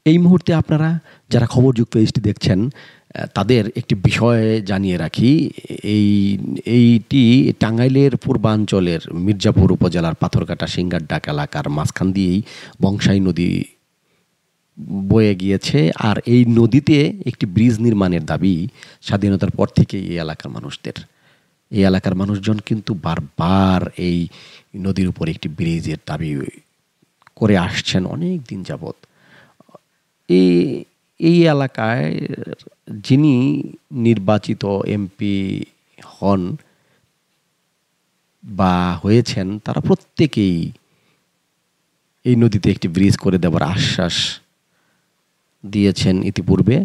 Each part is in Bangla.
এই মুহূর্তে আপনারা যারা খবরযুগ পেজটি দেখছেন তাদের একটি বিষয় জানিয়ে রাখি। এই এইটি টাঙ্গাইলের পূর্বাঞ্চলের মির্জাপুর উপজেলার পাথরঘাটা সিংগারডাক এলাকার মাঝখান দিয়েই বংশাই নদী বয়ে গিয়েছে। আর এই নদীতে একটি ব্রিজ নির্মাণের দাবি স্বাধীনতার পর থেকেই এই এলাকার মানুষদের। এই এলাকার মানুষজন কিন্তু বারবার এই নদীর উপর একটি ব্রিজের দাবি করে আসছেন অনেক দিন যাবৎ। এই এই এলাকায় যিনি নির্বাচিত এমপি হন বা হয়েছেন তারা প্রত্যেকেই এই নদীতে একটি ব্রিজ করে দেওয়ার আশ্বাস দিয়েছেন ইতিপূর্বে,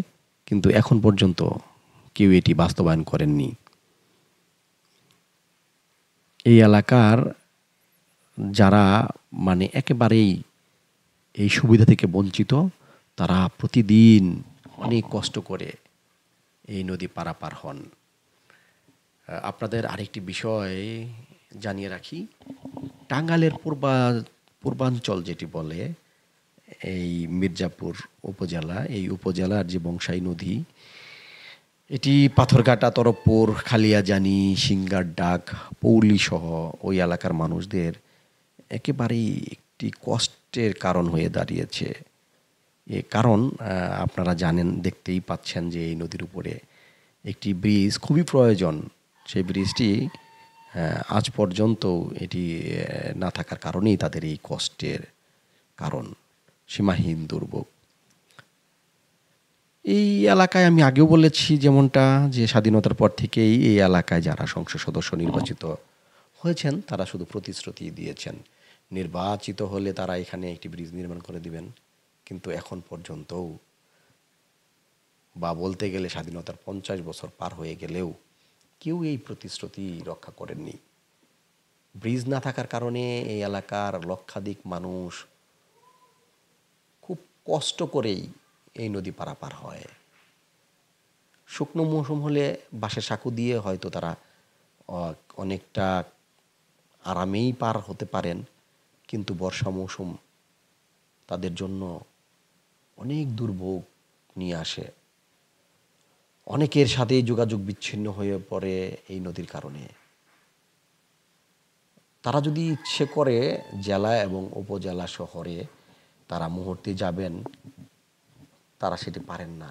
কিন্তু এখন পর্যন্ত কেউ এটি বাস্তবায়ন করেননি। এই এলাকার যারা মানে একেবারেই এই সুবিধা থেকে বঞ্চিত, তারা প্রতিদিন অনেক কষ্ট করে এই নদী পারাপার হন। আপনাদের আরেকটি বিষয় জানিয়ে রাখি, টাঙ্গাইলের পূর্বাঞ্চল যেটি বলে এই মির্জাপুর উপজেলা, এই উপজেলার যে বংশাই নদী, এটি পাথরঘাটা, তরফপুর, খালিয়াজানি, সিংগারডাক, পৌলি সহ ওই এলাকার মানুষদের একেবারেই একটি কষ্টের কারণ হয়ে দাঁড়িয়েছে। এ কারণ আপনারা জানেন, দেখতেই পাচ্ছেন যে এই নদীর উপরে একটি ব্রিজ খুবই প্রয়োজন। সেই ব্রিজটি আজ পর্যন্ত এটি না থাকার কারণেই তাদের এই কষ্টের কারণ, সীমাহীন দুর্ভোগ। এই এলাকায় আমি আগেও বলেছি যেমনটা, যে স্বাধীনতার পর থেকেই এই এলাকায় যারা সংসদ সদস্য নির্বাচিত হয়েছেন তারা শুধু প্রতিশ্রুতি দিয়েছেন, নির্বাচিত হলে তারা এখানে একটি ব্রিজ নির্মাণ করে দিবেন। কিন্তু এখন পর্যন্তও, বা বলতে গেলে স্বাধীনতার 50 বছর পার হয়ে গেলেও কেউ এই প্রতিশ্রুতি রক্ষা করেননি। ব্রিজ না থাকার কারণে এই এলাকার লক্ষাধিক মানুষ খুব কষ্ট করেই এই নদী পারাপার হয়। শুকনো মৌসুম হলে বাঁশের সাঁকো দিয়ে হয়তো তারা অনেকটা আরামেই পার হতে পারেন, কিন্তু বর্ষা মৌসুম তাদের জন্য অনেক দুর্ভোগ নিয়ে আসে। অনেকের সাথেই যোগাযোগ বিচ্ছিন্ন হয়ে পড়ে এই নদীর কারণে। তারা যদি ইচ্ছে করে জেলা এবং উপজেলা শহরে তারা মুহূর্তে যাবেন, তারা সেটি পারেন না।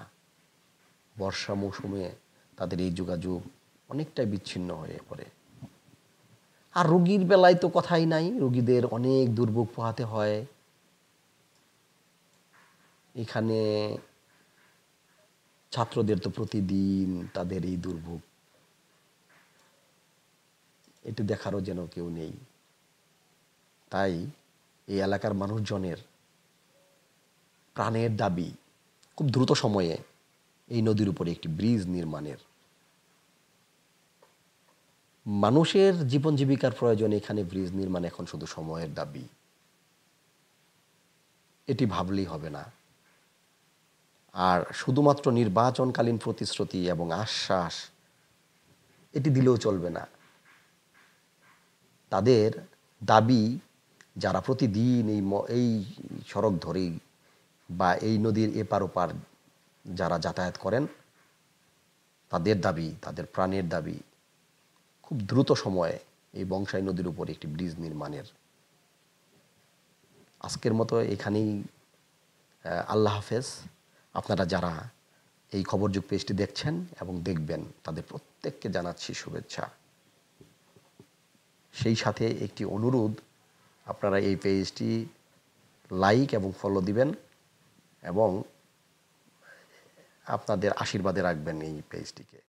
বর্ষা মৌসুমে তাদের এই যোগাযোগ অনেকটাই বিচ্ছিন্ন হয়ে পড়ে। আর রোগীর বেলায় তো কথাই নাই, রোগীদের অনেক দুর্ভোগ পোহাতে হয়। এখানে ছাত্রদের তো প্রতিদিন তাদের এই দুর্ভোগ, এটি দেখারও যেন কেউ নেই। তাই এই এলাকার মানুষজনের প্রাণের দাবি খুব দ্রুত সময়ে এই নদীর উপরে একটি ব্রিজ নির্মাণের। মানুষের জীবন জীবিকার প্রয়োজনে এখানে ব্রিজ নির্মাণ এখন শুধু সময়ের দাবি, এটি ভাবলেই হবে না। আর শুধুমাত্র নির্বাচনকালীন প্রতিশ্রুতি এবং আশ্বাস এটি দিলেও চলবে না। তাদের দাবি, যারা প্রতিদিন এই সড়ক ধরেই বা এই নদীর এপার ওপার যারা যাতায়াত করেন, তাদের দাবি, তাদের প্রাণের দাবি খুব দ্রুত সময়ে এই বংশাই নদীর উপর একটি ব্রিজ নির্মাণের। আজকের মতো এখানেই আল্লাহ হাফেজ। আপনারা যারা এই খবরযুগ পেজটি দেখছেন এবং দেখবেন তাদের প্রত্যেককে জানাচ্ছি শুভেচ্ছা। সেই সাথে একটি অনুরোধ, আপনারা এই পেজটি লাইক এবং ফলো দিবেন এবং আপনাদের আশীর্বাদে রাখবেন এই পেজটিকে।